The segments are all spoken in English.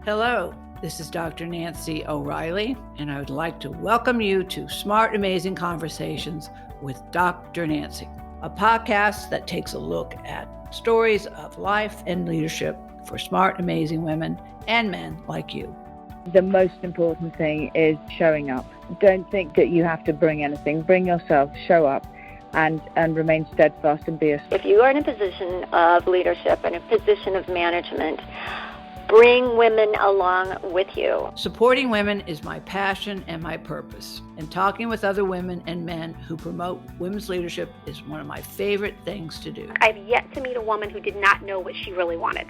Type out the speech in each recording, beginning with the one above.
Hello, this is Dr. Nancy O'Reilly, and I would like to welcome you to Smart Amazing Conversations with Dr. Nancy, a podcast that takes a look at stories of life and leadership for smart, amazing women and men like you. The most important thing is showing up. Don't think that you have to bring anything. Bring yourself, show up, and remain steadfast and be a... If you are in a position of leadership and a position of management, bring women along with you. Supporting women is my passion and my purpose, and talking with other women and men who promote women's leadership is one of my favorite things to do. I've yet to meet a woman who did not know what she really wanted.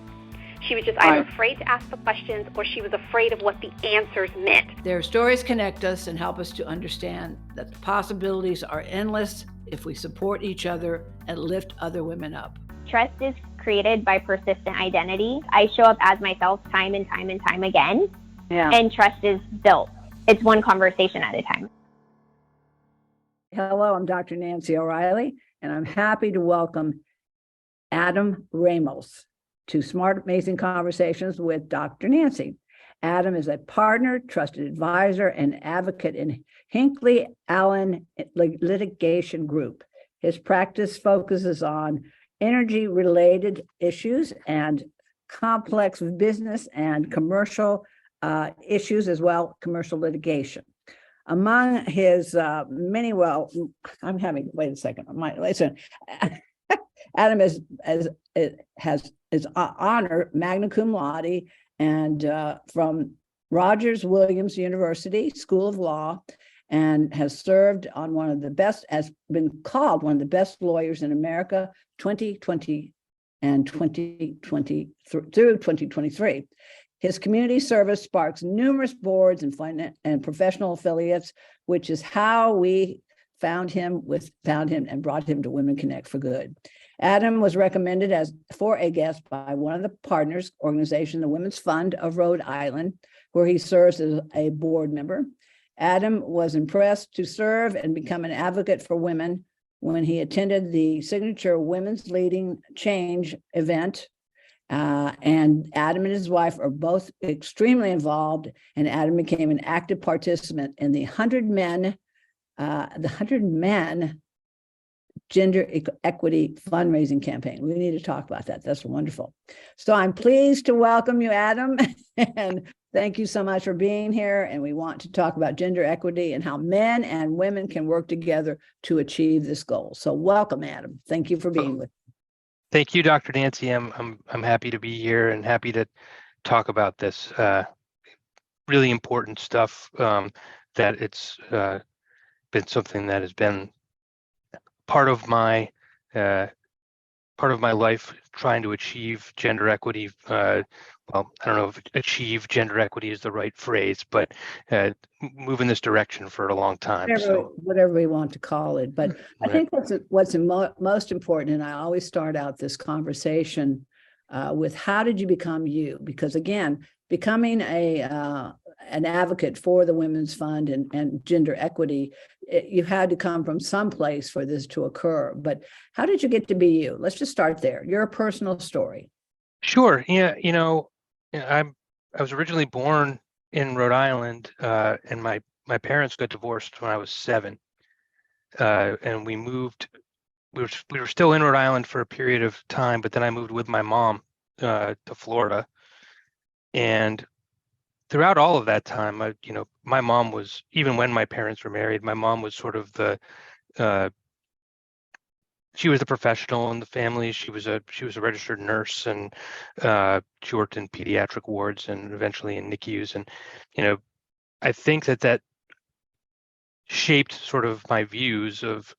She was just either afraid to ask the questions or she was afraid of what the answers meant. Their stories connect us and help us to understand that the possibilities are endless if we support each other and lift other women up. Trust is created by persistent identity. I show up as myself time and time and time again, and trust is built. It's one conversation at a time. Hello, I'm Dr. Nancy O'Reilly, and I'm happy to welcome Adam Ramos to Smart Amazing Conversations with Dr. Nancy. Adam is a partner, trusted advisor, and advocate in Hinkley Allen Litigation Group. His practice focuses on energy-related issues and complex business and commercial issues, as well commercial litigation. Among his many, Adam is honor magna cum laude and from Rogers Williams University School of Law, and has served on been called one of the best lawyers in America 2020 and 2020 through 2023. His community service sparks numerous boards and professional affiliates, which is how we found him and brought him to Women Connect for Good. Adam was recommended for a guest by one of the partners organization, the Women's Fund of Rhode Island, where he serves as a board member. Adam was impressed to serve and become an advocate for women when he attended the signature Women's Leading Change event. And Adam and his wife are both extremely involved, and Adam became an active participant in the 100 Men Gender Equity Fundraising Campaign. We need to talk about that. That's wonderful. So I'm pleased to welcome you, Adam, and thank you so much for being here. And we want to talk about gender equity and how men and women can work together to achieve this goal. So welcome, Adam. Thank you for being with me. Thank you, Dr. Nancy. I'm happy to be here and happy to talk about this really important stuff. That it's been something that has been part of my life, trying to achieve gender equity. Well, I don't know if achieve gender equity is the right phrase, but move in this direction for a long time. Whatever we want to call it. But I think what's most important, and I always start out this conversation with how did you become you? Because again, becoming an advocate for the Women's Fund and gender equity, you had to come from someplace for this to occur. But how did you get to be you? Let's just start there. Your personal story. Sure. Yeah. I was originally born in Rhode Island, and my parents got divorced when I was 7, and we moved. We were still in Rhode Island for a period of time, but then I moved with my mom to Florida, and throughout all of that time, my mom was, even when my parents were married, my mom was sort of she was the professional in the family. She was a registered nurse, and she worked in pediatric wards and eventually in NICUs. And I think that shaped sort of my views of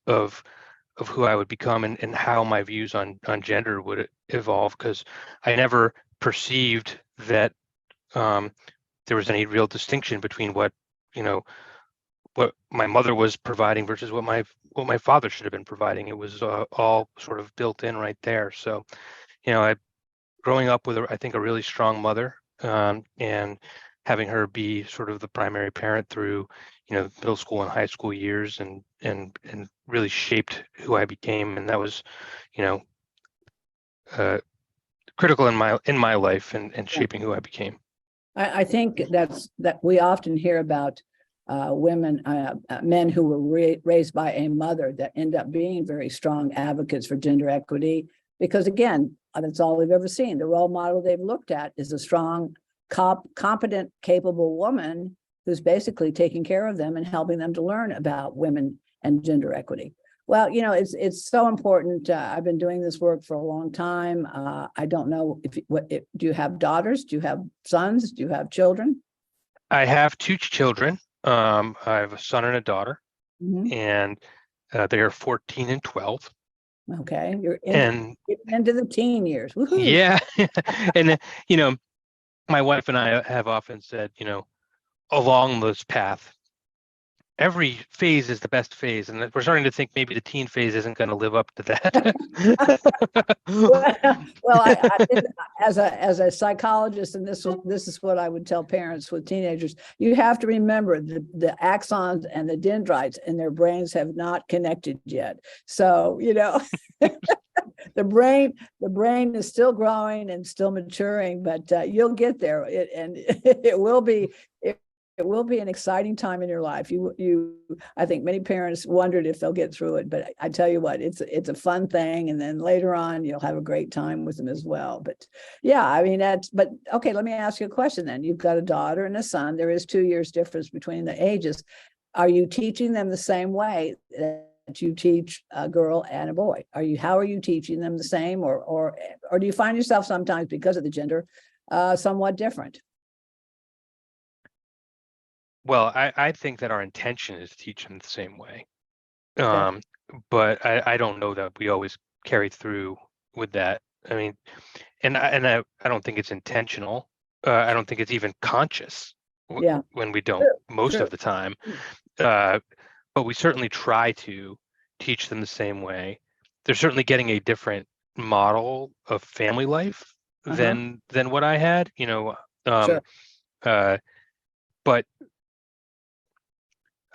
who I would become and how my views on gender would evolve, because I never perceived that there was any real distinction between what my mother was providing versus what my father should have been providing. It was all sort of built in right there. So, growing up with I think a really strong mother, and having her be sort of the primary parent through middle school and high school years, and really shaped who I became, and that was critical in my life and shaping who I became. I think that we often hear about men who were raised by a mother that end up being very strong advocates for gender equity, because again, that's all they've ever seen. The role model they've looked at is a strong, competent, capable woman who's basically taking care of them and helping them to learn about women and gender equity. Well, it's so important. I've been doing this work for a long time. I don't know do you have daughters? Do you have sons? Do you have children? I have 2 children. I have a son and a daughter, and they are 14 and 12. Okay, you're into the teen years. Woo-hoo. Yeah, and my wife and I have often said, along this path, every phase is the best phase, and we're starting to think maybe the teen phase isn't going to live up to that. well, I think as a psychologist, and this is what I would tell parents with teenagers: you have to remember the axons and the dendrites in their brains have not connected yet. So the brain is still growing and still maturing, but you'll get there. It will be. It will be an exciting time in your life. I think many parents wondered if they'll get through it, but I tell you what, it's a fun thing. And then later on, you'll have a great time with them as well. But yeah, I mean, but okay, let me ask you a question then. You've got a daughter and a son. There is 2 years difference between the ages. Are you teaching them the same way that you teach a girl and a boy? How are you teaching them the same, or do you find yourself sometimes, because of the gender, somewhat different? Well, I think that our intention is to teach them the same way. Okay. But I don't know that we always carry through with that. I mean, and I don't think it's intentional. I don't think it's even conscious when we don't most of the time. But we certainly try to teach them the same way. They're certainly getting a different model of family life than what I had, but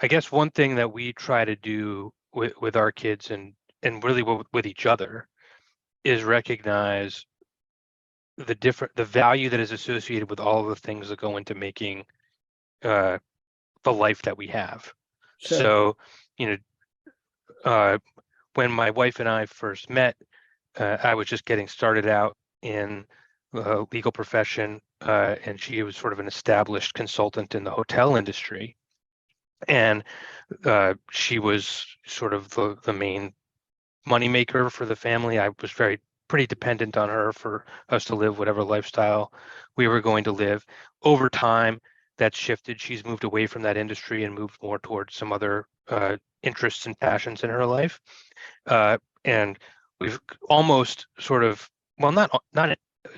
I guess one thing that we try to do with our kids and really with each other is recognize the value that is associated with all of the things that go into making the life that we have. Sure. So, when my wife and I first met, I was just getting started out in the legal profession, and she was sort of an established consultant in the hotel industry. And she was sort of the main moneymaker for the family. I was pretty dependent on her for us to live whatever lifestyle we were going to live. Over time, that's shifted. She's moved away from that industry and moved more towards some other interests and passions in her life. And we've almost sort of, well,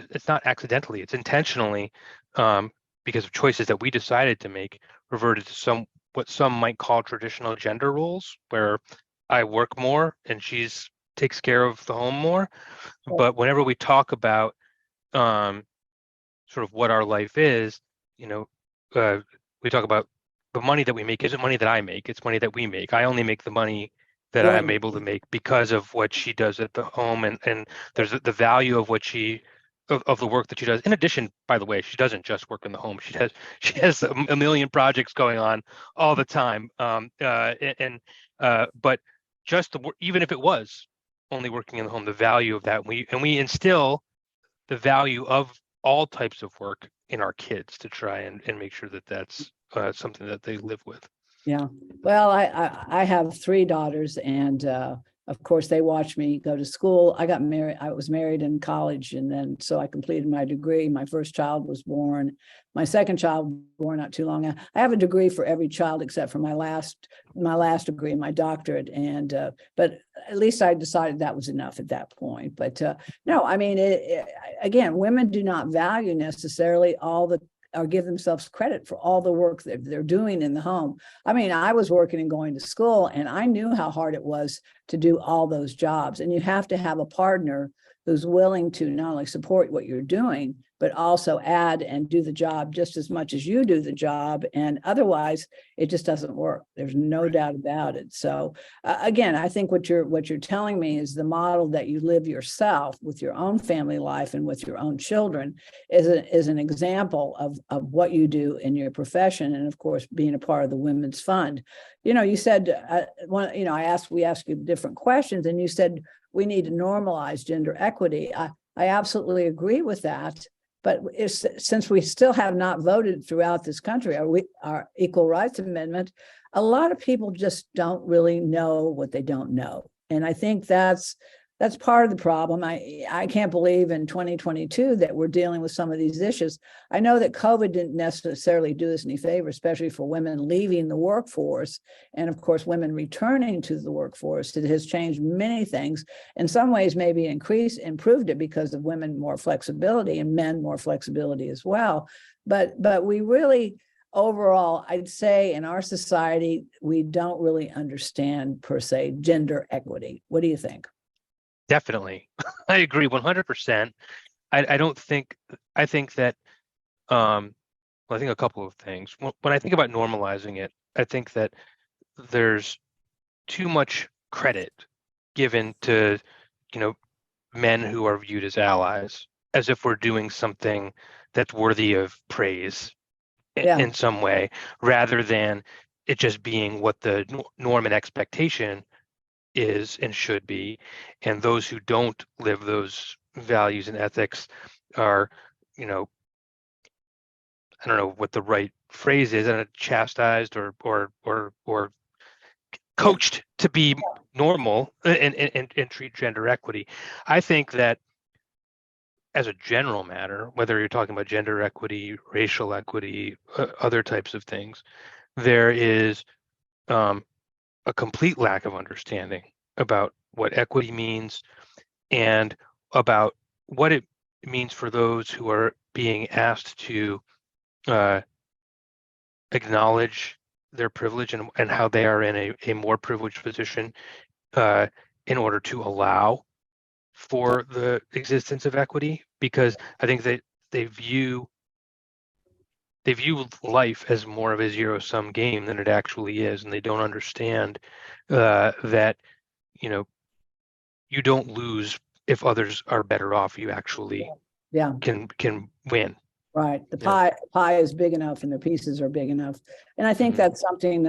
it's not accidentally, it's intentionally, because of choices that we decided to make, reverted to what some might call traditional gender roles, where I work more and she's takes care of the home more. But whenever we talk about sort of what our life is, we talk about the money that we make isn't money that I make, it's money that we make. I only make the money that I'm able to make because of what she does at the home, and there's the value of what of the work that she does. In addition, by the way, she doesn't just work in the home. She has a million projects going on all the time. But just even if it was only working in the home, the value of that, and we instill the value of all types of work in our kids to try and make sure that that's something that they live with. Yeah. Well, I have 3 daughters, and of course, they watch me go to school. I got married. I was married in college, and then so I completed my degree. My first child was born. My second child born not too long. I have a degree for every child except for my last degree, my doctorate. And but at least I decided that was enough at that point. But no, I mean, again, women do not value necessarily or give themselves credit for all the work that they're doing in the home. I mean, I was working and going to school, and I knew how hard it was to do all those jobs. And you have to have a partner who's willing to not only support what you're doing, but also add and do the job just as much as you do the job. And otherwise, it just doesn't work. There's no doubt about it. So again, I think what you're telling me is the model that you live yourself with your own family life and with your own children is an example of what you do in your profession. And of course, being a part of the Women's Fund. You said, we asked you different questions, and you said we need to normalize gender equity. I absolutely agree with that. But since we still have not voted throughout this country, our Equal Rights Amendment, a lot of people just don't really know what they don't know. And I think that's part of the problem. I can't believe in 2022 that we're dealing with some of these issues. I know that COVID didn't necessarily do us any favor, especially for women leaving the workforce. And of course, women returning to the workforce. It has changed many things. In some ways, maybe improved it because of women more flexibility and men more flexibility as well. But we really, overall, I'd say in our society, we don't really understand, per se, gender equity. What do you think? Definitely. I agree 100%. I think that, I think a couple of things. When I think about normalizing it, I think that there's too much credit given to, men who are viewed as allies, as if we're doing something that's worthy of praise in some way, rather than it just being what the norm and expectation is and should be. And those who don't live those values and ethics are, I don't know what the right phrase is, chastised or coached to be normal and treat gender equity. I think that as a general matter, whether you're talking about gender equity, racial equity, other types of things, there is a complete lack of understanding about what equity means and about what it means for those who are being asked to acknowledge their privilege and how they are in a more privileged position in order to allow for the existence of equity, because I think that they view life as more of a zero-sum game than it actually is, and they don't understand that you don't lose if others are better off. You actually can win. Right. The pie is big enough and the pieces are big enough. And I think that's something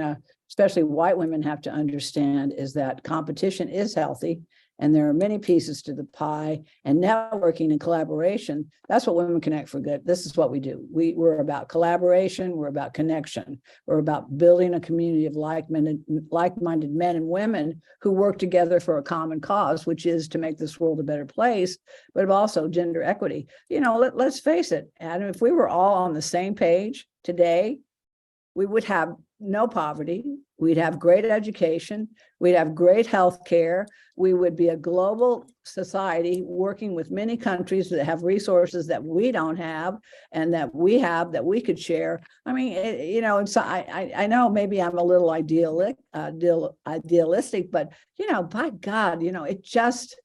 especially white women have to understand, is that competition is healthy. And there are many pieces to the pie, and networking and collaboration. That's what Women Connect for Good. This is what we do. We're about collaboration. We're about connection. We're about building a community of like-minded men and women who work together for a common cause, which is to make this world a better place, but also gender equity. Let's face it, Adam, if we were all on the same page today, we would have no poverty. We'd have great education. We'd have great health care. We would be a global society working with many countries that have resources that we don't have and that we have that we could share. I mean, I know maybe I'm a little idealistic, but, by God, it just,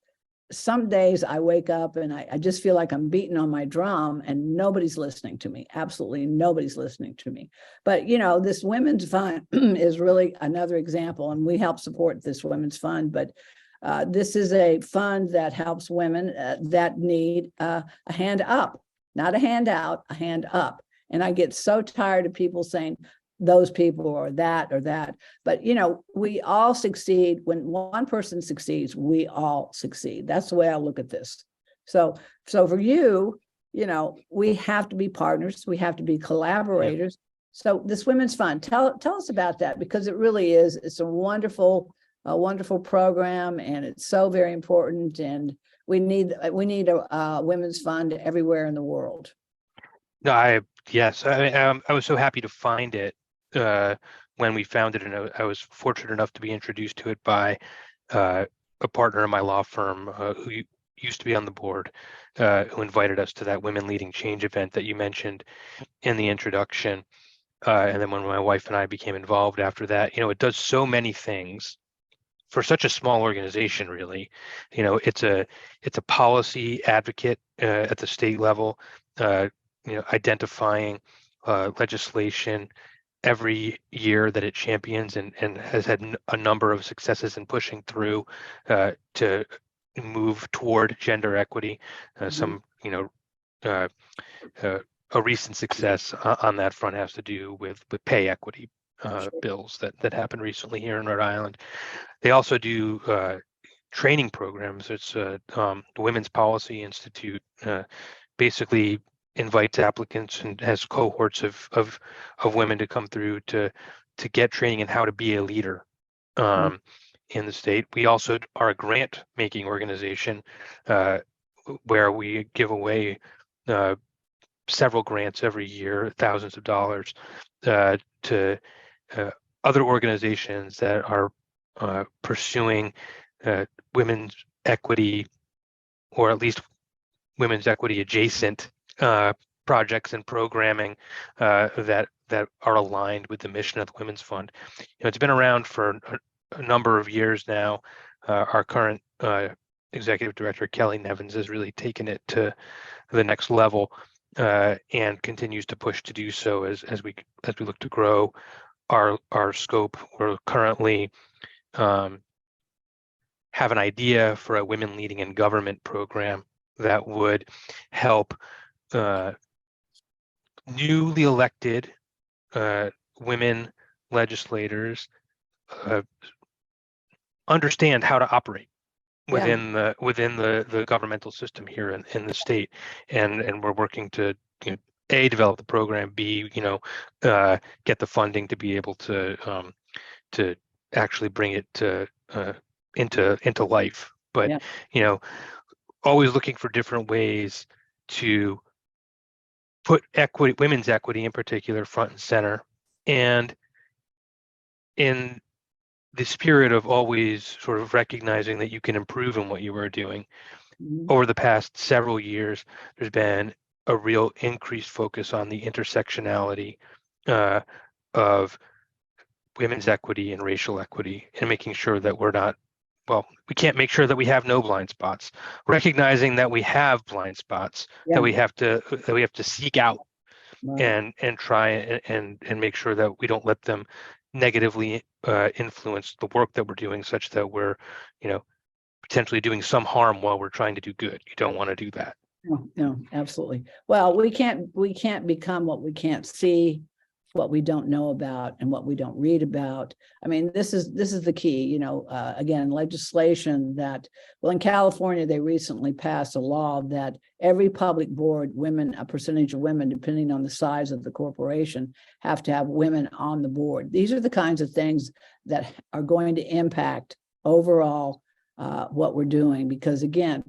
some days I wake up and I just feel like I'm beating on my drum and nobody's listening to me. Absolutely nobody's listening to me. But, this Women's Fund is really another example, and we help support this Women's Fund. But this is a fund that helps women that need a hand up, not a handout, a hand up. And I get so tired of people saying, those people or that. But, we all succeed. When one person succeeds, we all succeed. That's the way I look at this. So for you, we have to be partners. We have to be collaborators. Yeah. So this Women's Fund, tell us about that, because it really is. It's a wonderful program, and it's so very important. And we need a Women's Fund everywhere in the world. Yes, I was so happy to find it when we found it, and I was fortunate enough to be introduced to it by a partner in my law firm who used to be on the board, who invited us to that Women Leading Change event that you mentioned in the introduction. And then when my wife and I became involved after that, it does so many things for such a small organization, really, it's a policy advocate at the state level, identifying legislation every year that it champions, and has had a number of successes in pushing through to move toward gender equity. Some, a recent success on that front has to do with pay equity bills that happened recently here in Rhode Island. They also do training programs. It's the Women's Policy Institute basically invites applicants and has cohorts of women to come through to get training in how to be a leader in the state. We also are a grant making organization where we give away several grants every year, thousands of dollars, to other organizations that are pursuing women's equity, or at least women's equity adjacent projects and programming that are aligned with the mission of the Women's Fund. It's been around for a number of years now. Our current executive director, Kelly Nevins, has really taken it to the next level and continues to push to do so as we look to grow our scope. We're currently have an idea for a Women Leading in Government program that would help newly elected women legislators understand how to operate within the governmental system here in the state, and we're working to A, develop the program, B, get the funding to be able to actually bring it to into life. But always looking for different ways to put equity, women's equity in particular, front and center, and in the spirit of always sort of recognizing that you can improve in what you are doing. Over the past several years, there's been a real increased focus on the intersectionality of women's equity and racial equity, and making sure that we can't make sure that we have no blind spots, recognizing that we have blind spots that we have to seek out and try and make sure that we don't let them negatively influence the work that we're doing, such that we're potentially doing some harm while we're trying to do good. You don't want to do that. No, absolutely. Well, we can't become what we can't see, what we don't know about, and what we don't read about. I mean, this is the key. Again, legislation that, well, in California, they recently passed a law that every public board, a percentage of women, depending on the size of the corporation, have to have women on the board. These are the kinds of things that are going to impact overall what we're doing, because again,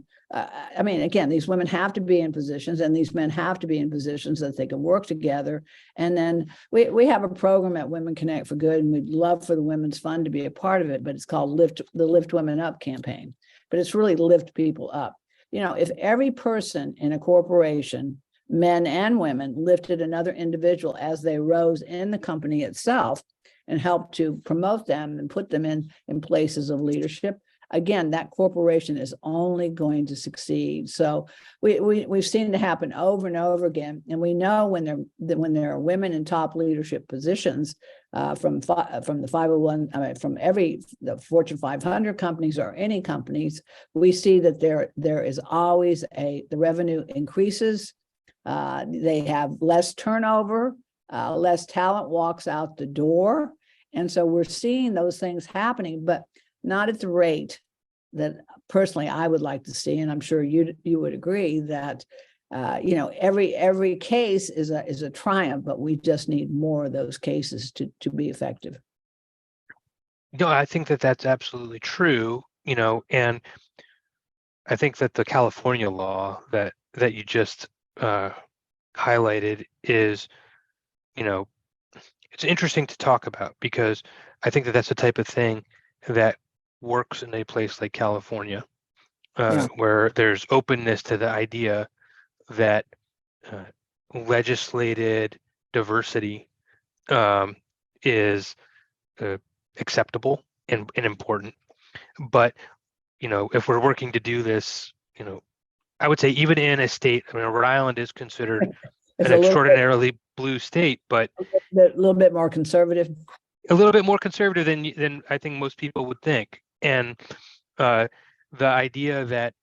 these women have to be in positions, and these men have to be in positions that they can work together. And then we have a program at Women Connect for Good, and we'd love for the Women's Fund to be a part of it, but it's called the Lift Women Up campaign. But it's really lift people up. If every person in a corporation, men and women, lifted another individual as they rose in the company itself and helped to promote them and put them in places of leadership, again, that corporation is only going to succeed. So we've seen it happen over and over again, and we know when there are women in top leadership positions from the 501, from the Fortune 500 companies or any companies, we see that there is always the revenue increases. They have less turnover, less talent walks out the door, and so we're seeing those things happening, but not at the rate that personally I would like to see, and I'm sure you would agree that every case is a triumph, but we just need more of those cases to be effective. No, I think that's absolutely true. And I think that the California law that you just highlighted is, it's interesting to talk about, because I think that's the type of thing that works in a place like California, where there's openness to the idea that legislated diversity is acceptable and important. But, if we're working to do this, I would say even in a state, Rhode Island is considered It's an a extraordinarily blue state, but little bit more conservative. a little bit more conservative than I think most people would think. And the idea that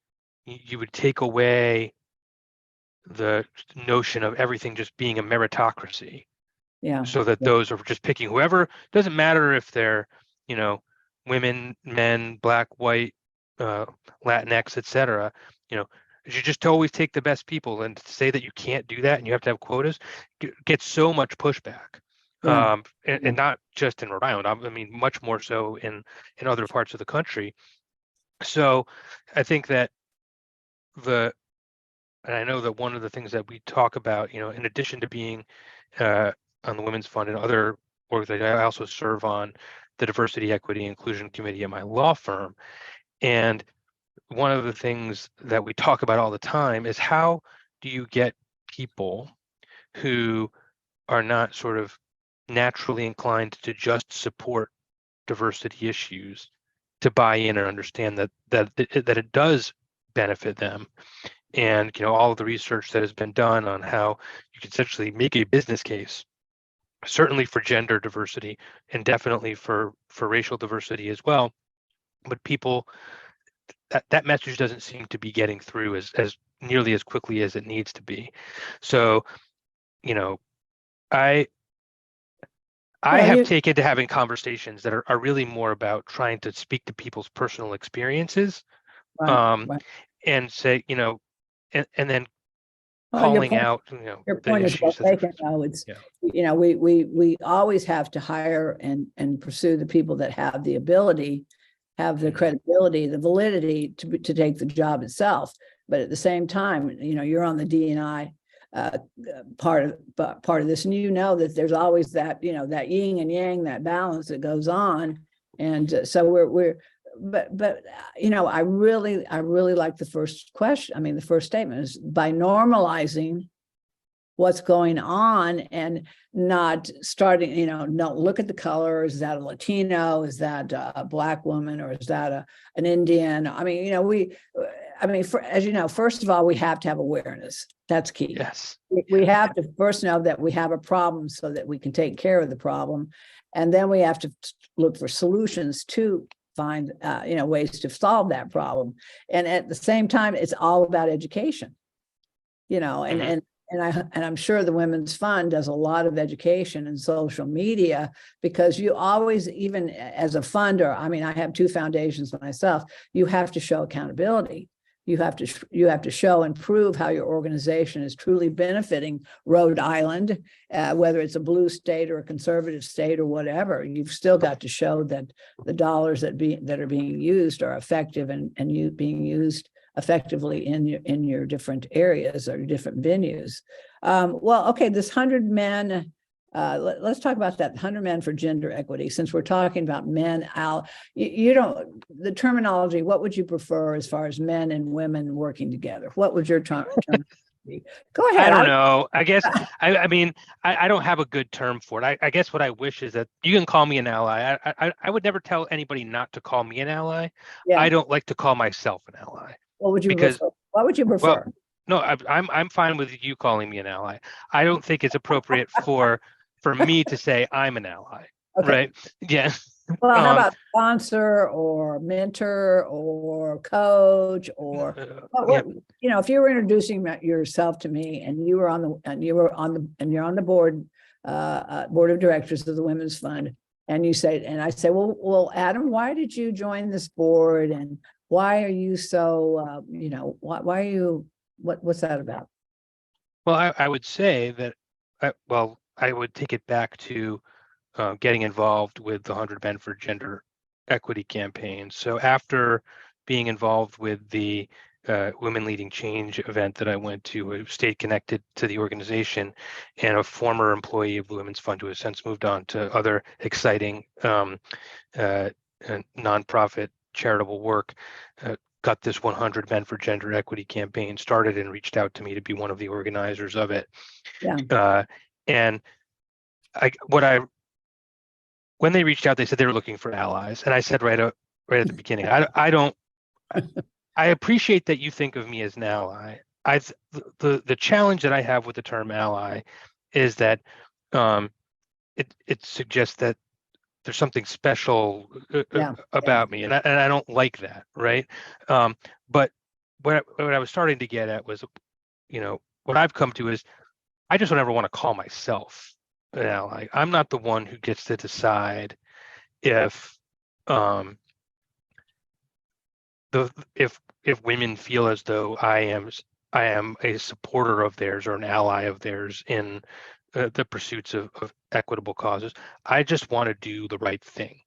you would take away the notion of everything just being a meritocracy, so that those are just picking whoever, doesn't matter if they're, women, men, black, white, Latinx, etc. You just always take the best people, and to say that you can't do that and you have to have quotas gets so much pushback. And not just in Rhode Island. I mean, much more so in other parts of the country. So I think that and I know that one of the things that we talk about, in addition to being on the Women's Fund and other organizations, I also serve on the Diversity, Equity, Inclusion Committee at my law firm. And one of the things that we talk about all the time is, how do you get people who are not sort of naturally inclined to just support diversity issues to buy in and understand that it does benefit them? And all of the research that has been done on how you can essentially make a business case, certainly for gender diversity and definitely for racial diversity as well, but people, that message doesn't seem to be getting through as nearly as quickly as it needs to be. So I have taken to having conversations that are really more about trying to speak to people's personal experiences, and say, and then calling out, your point is well taken. It's, we always have to hire and pursue the people that have the ability, have the credibility, the validity to take the job itself. But at the same time, you're on the D&I part of this, and that there's always that that yin and yang, that balance that goes on. And so but I really like the first question. I mean, the first statement is, by normalizing what's going on and not starting, don't look at the color. Is that a Latino? Is that a Black woman? Or is that an Indian? I mean, as you know, first of all, we have to have awareness. That's key. Yes. We have to first know that we have a problem so that we can take care of the problem. And then we have to look for solutions to find, ways to solve that problem. And at the same time, it's all about education, and I'm sure the Women's Fund does a lot of education and social media, because you always, even as a funder, I have 2 foundations myself, you have to show accountability. You have to show and prove how your organization is truly benefiting Rhode Island, whether it's a blue state or a conservative state or whatever. You've still got to show that the dollars that are being used are effective and being used effectively in your different areas or different venues. This 100 men. Let's talk about that 100 men for gender equity, since we're talking about men. The terminology, what would you prefer as far as men and women working together? What would your term be? Go ahead. I don't know. I guess, I don't have a good term for it. I guess what I wish is that you can call me an ally. I would never tell anybody not to call me an ally. Yeah. I don't like to call myself an ally. What would you prefer? What would you prefer? Well, no, I'm fine with you calling me an ally. I don't think it's appropriate for me to say I'm an ally, right? Yeah. Well, how about sponsor or mentor or coach or if you were introducing yourself to me and you're on the board of directors of the Women's Fund, and I say, well, Adam, why did you join this board, and why are you so why are you, what's that about? Well, I would say that I would take it back to getting involved with the 100 Men for Gender Equity campaign. So after being involved with the Women Leading Change event that I went to, I stayed connected to the organization, and a former employee of the Women's Fund who has since moved on to other exciting nonprofit charitable work, got this 100 Men for Gender Equity campaign started and reached out to me to be one of the organizers of it. Yeah. And when they reached out, they said they were looking for allies. And I said, right, right at the beginning. I don't. I appreciate that you think of me as an ally. The challenge that I have with the term ally is that it suggests that there's something special about me, and I don't like that, right? But what I was starting to get at was, what I've come to is I just don't ever want to call myself an ally. I'm not the one who gets to decide if if women feel as though I am a supporter of theirs or an ally of theirs in the pursuits of equitable causes. I just want to do the right thing.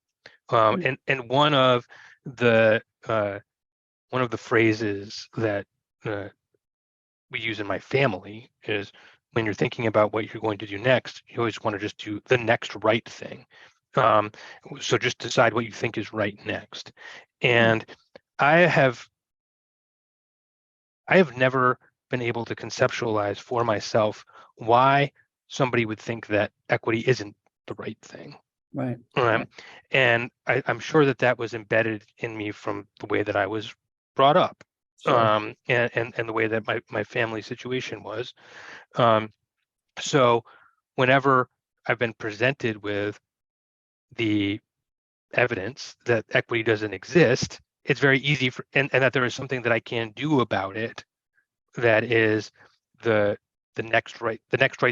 And one of the phrases that we use in my family is, when you're thinking about what you're going to do next, you always want to just do the next right thing. So just decide what you think is right next. And I have never been able to conceptualize for myself why somebody would think that equity isn't the right thing. Right. And I'm sure that was embedded in me from the way that I was brought up, and the way that my family situation was. So whenever I've been presented with the evidence that equity doesn't exist, it's very easy and that there is something that I can do about it. That is the next right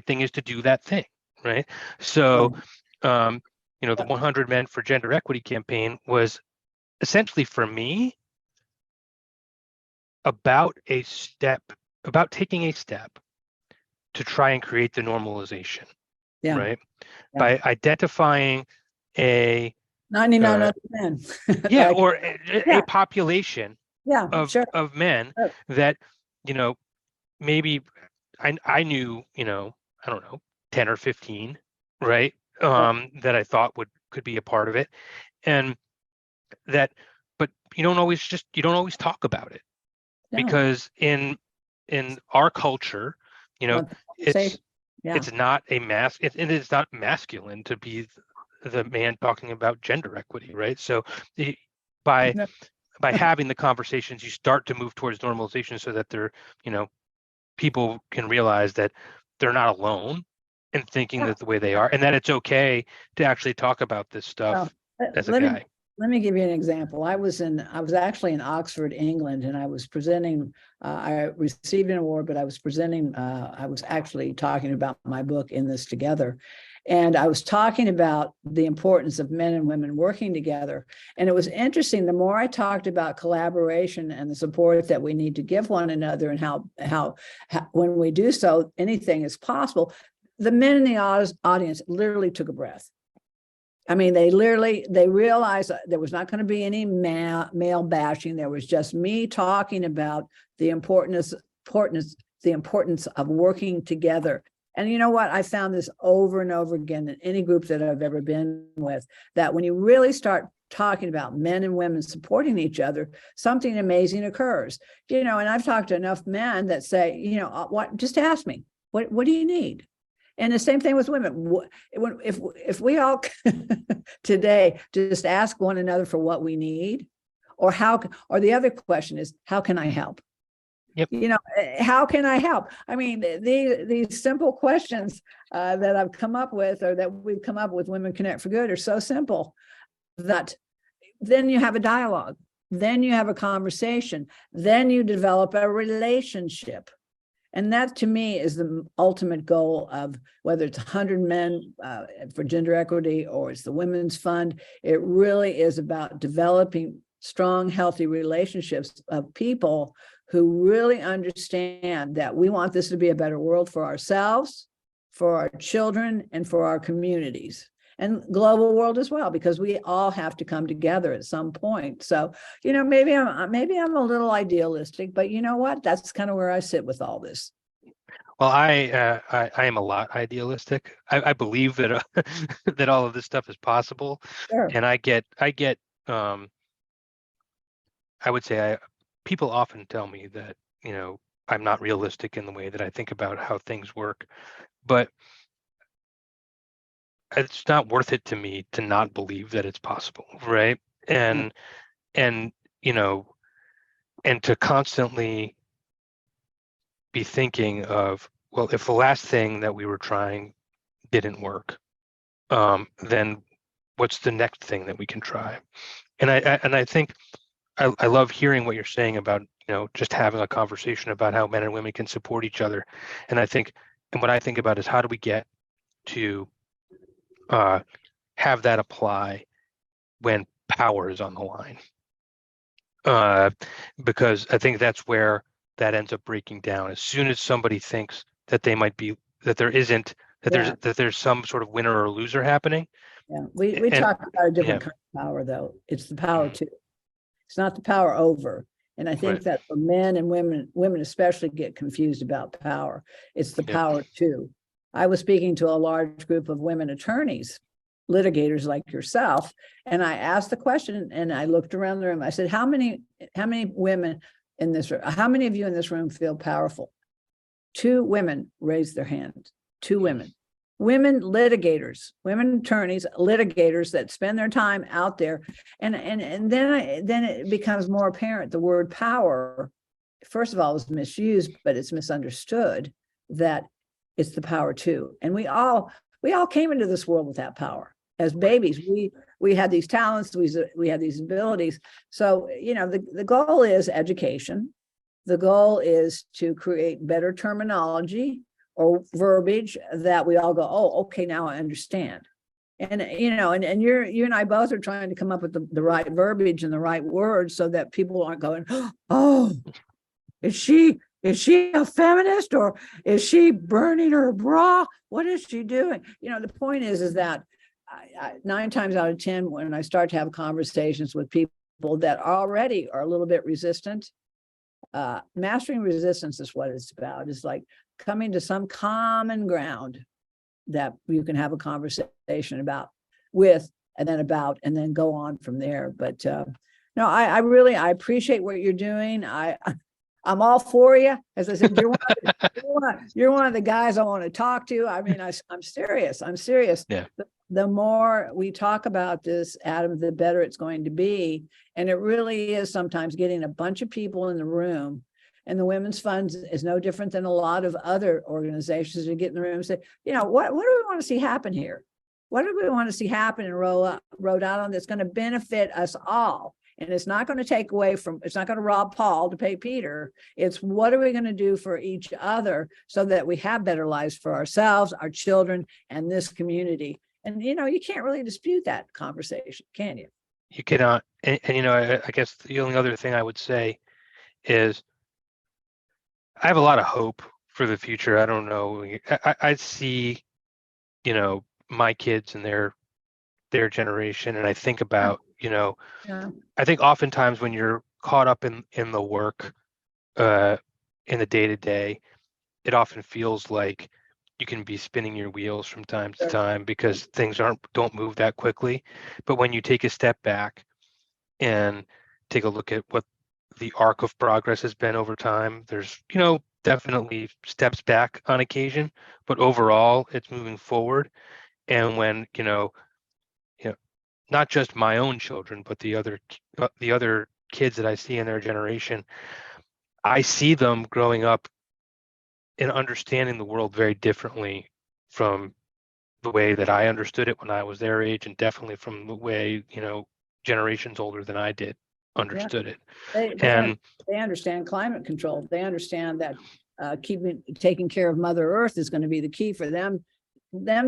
thing is to do that thing, right? So, the 100 Men for Gender Equity campaign was essentially, for me, about taking a step to try and create the normalization, right? By identifying a 99 other men. Or a population of men that, maybe I knew, I don't know, 10 or 15, right? That I thought could be a part of it. And but you don't always talk about it, because in our culture, it's not it is not masculine to be the man talking about gender equity, right? So by having the conversations, you start to move towards normalization, so that people can realize that they're not alone in thinking that the way they are, and that it's okay to actually talk about this stuff as a guy. Let me give you an example. I was actually in Oxford, England, and I was presenting. I received an award, but I was presenting. I was actually talking about my book, In This Together, and I was talking about the importance of men and women working together. And it was interesting. The more I talked about collaboration and the support that we need to give one another, and how when we do so, anything is possible. The men in the audience literally took a breath. I mean, they realized there was not going to be any male bashing. There was just me talking about the importance of working together. And you know what? I found this over and over again in any group that I've ever been with, that when you really start talking about men and women supporting each other, something amazing occurs. And I've talked to enough men that say, what? Just ask me, what do you need? And the same thing with women. If we all today just ask one another for what we need, or the other question is, how can I help? Yep. How can I help? I mean, these simple questions that I've come up with, or that we've come up with, Women Connect for Good, are so simple that then you have a dialogue, then you have a conversation, then you develop a relationship. And that, to me, is the ultimate goal of whether it's 100 Men for Gender Equity or it's the Women's Fund. It really is about developing strong, healthy relationships of people who really understand that we want this to be a better world for ourselves, for our children, and for our communities, and global world as well, because we all have to come together at some point. So, maybe I'm a little idealistic, but you know what? That's kind of where I sit with all this. Well, I am a lot idealistic. I believe that that all of this stuff is possible, and I would say people often tell me that I'm not realistic in the way that I think about how things work, but it's not worth it to me to not believe that it's possible, right? And and and to constantly be thinking of, well, if the last thing that we were trying didn't work, then what's the next thing that we can try? And I think I love hearing what you're saying about just having a conversation about how men and women can support each other. And what I think about is, how do we get to have that apply when power is on the line? Because I think that's where that ends up breaking down. As soon as somebody thinks that they might be, that there isn't, that there's some sort of winner or loser happening. Yeah, we talk about a different kind of power, though. It's the power to. It's not the power over. And I think that for men and women especially get confused about power. It's the power to. I was speaking to a large group of women attorneys, litigators like yourself, and I asked the question, and I looked around the room. I said, how many women in this room, how many of you in this room feel powerful? 2 women raised their hands. 2 women. Women litigators, women attorneys, litigators that spend their time out there, and then it becomes more apparent the word power, first of all, is misused, but it's misunderstood, that it's the power to. And we all came into this world with that power as babies. We had these talents, we had these abilities. So the goal is education. The goal is to create better terminology or verbiage that we all go, oh, okay, now I understand. And you and I both are trying to come up with the right verbiage and the right words so that people aren't going, oh, is she a feminist, or is she burning her bra? What is she doing? The point is that I 9 times out of 10, when I start to have conversations with people that already are a little bit resistant, mastering resistance is what it's about. It's like coming to some common ground that you can have a conversation about and then go on from there. But no, I really appreciate what you're doing. I'm all for you. As I said, you're one of the guys I want to talk to. I mean, I'm serious. Yeah. The more we talk about this, Adam, the better it's going to be. And it really is sometimes getting a bunch of people in the room. And the Women's Fund is no different than a lot of other organizations who get in the room and say, what do we want to see happen here? What do we want to see happen in Rhode Island that's going to benefit us all? And it's not going to take away it's not going to rob Paul to pay Peter. It's what are we going to do for each other so that we have better lives for ourselves, our children, and this community. And, you can't really dispute that conversation, can you? You cannot. And I guess the only other thing I would say is, I have a lot of hope for the future. I don't know. I see, my kids and their generation, and I think about, I think oftentimes when you're caught up in the work, in the day-to-day, it often feels like you can be spinning your wheels from time to time because things don't move that quickly. But when you take a step back and take a look at what the arc of progress has been over time, there's definitely steps back on occasion, but overall it's moving forward. And when not just my own children, but the other kids that I see in their generation, I see them growing up and understanding the world very differently from the way that I understood it when I was their age, and definitely from the way generations older than I did understood it. They understand climate control. They understand that taking care of Mother Earth is going to be the key for them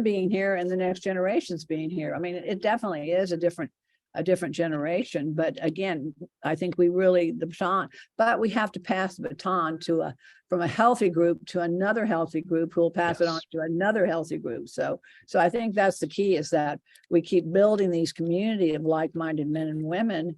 being here and the next generations being here. I mean, it definitely is a different generation. But again, I think the baton, but we have to pass the baton from a healthy group to another healthy group who will pass it on to another healthy group. So I think that's the key, is that we keep building these community of like-minded men and women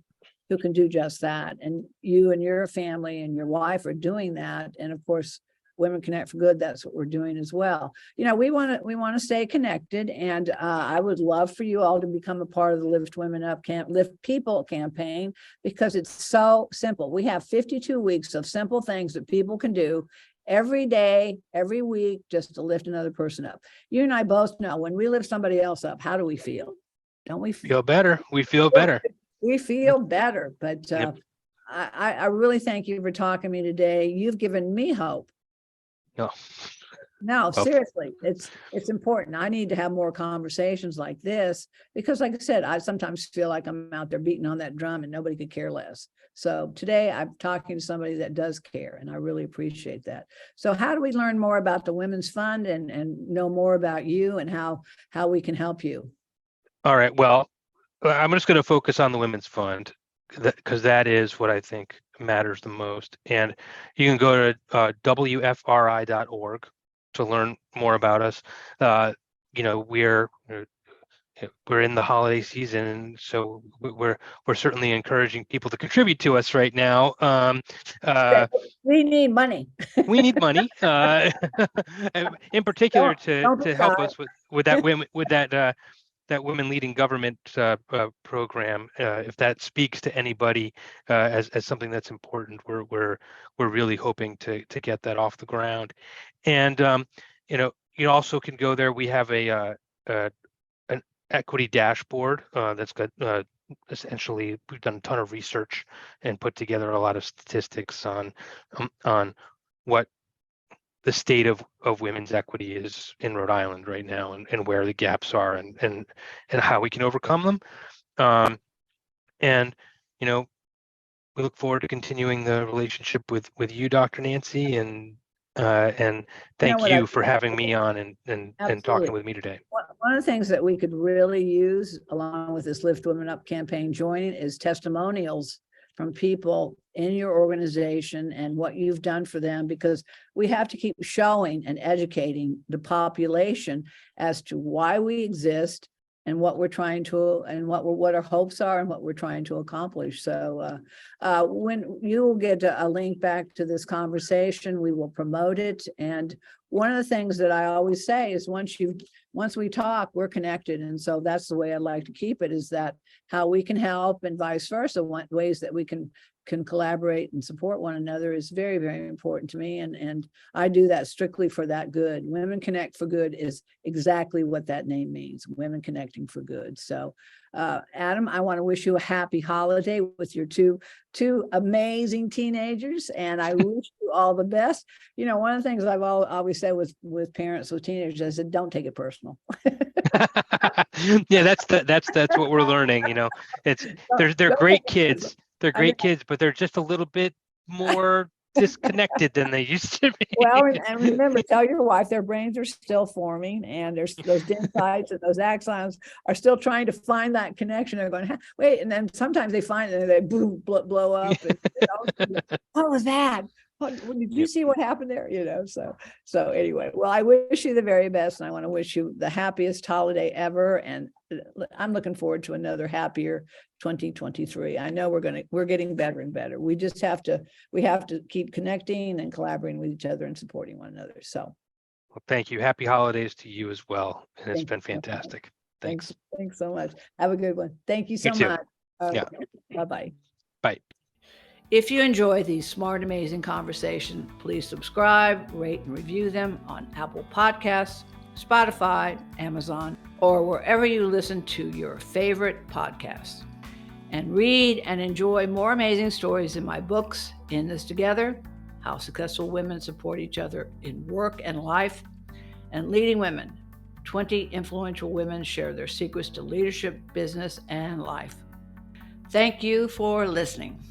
who can do just that. And you and your family and your wife are doing that. And of course, Women Connect for Good, that's what we're doing as well. We want to stay connected, and I would love for you all to become a part of the Lift Women Up Lift People campaign, because it's so simple. We have 52 weeks of simple things that people can do every day, every week, just to lift another person up. You and I both know when we lift somebody else up, how do we feel? Don't we feel better? We feel better. we feel better. But Yep. I really thank you for talking to me today. You've given me hope. No. No, seriously, it's important. I need to have more conversations like this because, like I said, I sometimes feel like I'm out there beating on that drum and nobody could care less. So today I'm talking to somebody that does care, and I really appreciate that. So how do we learn more about the Women's Fund and know more about you and how we can help you? All right. Well, I'm just going to focus on the Women's Fund because that is what I think matters the most. And you can go to WFRI.org to learn more about us. We're in the holiday season, and so we're certainly encouraging people to contribute to us right now. We need money. We need money, in particular Don't to help us with that Women Leading Government program. If that speaks to anybody as something that's important, we're really hoping to get that off the ground. And you also can go there. We have an equity dashboard that's got essentially, we've done a ton of research and put together a lot of statistics on what the state of women's equity is in Rhode Island right now, and where the gaps are, and how we can overcome them. And we look forward to continuing the relationship with you, Dr. Nancy, and thank you for having me on and talking with me today. One of the things that we could really use along with this Lift Women Up campaign joining is testimonials from people in your organization and what you've done for them, because we have to keep showing and educating the population as to why we exist and what we're trying to, and what our hopes are and what we're trying to accomplish. So when you will get a link back to this conversation, we will promote it. And one of the things that I always say is once we talk, we're connected. And so that's the way I like to keep it, is that how we can help and vice versa, ways that we can collaborate and support one another is very, very important to me. And I do that strictly for that good. Women Connect for Good is exactly what that name means, Women Connecting for Good. So Adam, I want to wish you a happy holiday with your two amazing teenagers, and I wish you all the best. One of the things I've always said with parents with teenagers, I said, don't take it personal. Yeah, that's what we're learning. They're great kids. They're great kids, but they're just a little bit more disconnected than they used to be. Well, and remember, tell your wife their brains are still forming, and there's those dendrites and those axons are still trying to find that connection. They're going, wait, and then sometimes they find it and they boom, blow up. And, what was that? Did you see what happened there? So anyway, well, I wish you the very best, and I want to wish you the happiest holiday ever. And I'm looking forward to another happier 2023. I know we're getting better and better. We have to keep connecting and collaborating with each other and supporting one another. So, well, thank you. Happy holidays to you as well. And it's been fantastic. Thanks so much. Have a good one. Thank you so much. Yeah. Bye-bye. Bye. If you enjoy these smart, amazing conversations, please subscribe, rate, and review them on Apple Podcasts, Spotify, Amazon, or wherever you listen to your favorite podcasts. And read and enjoy more amazing stories in my books, In This Together, How Successful Women Support Each Other in Work and Life, and Leading Women, 20 Influential Women Share Their Secrets to Leadership, Business, and Life. Thank you for listening.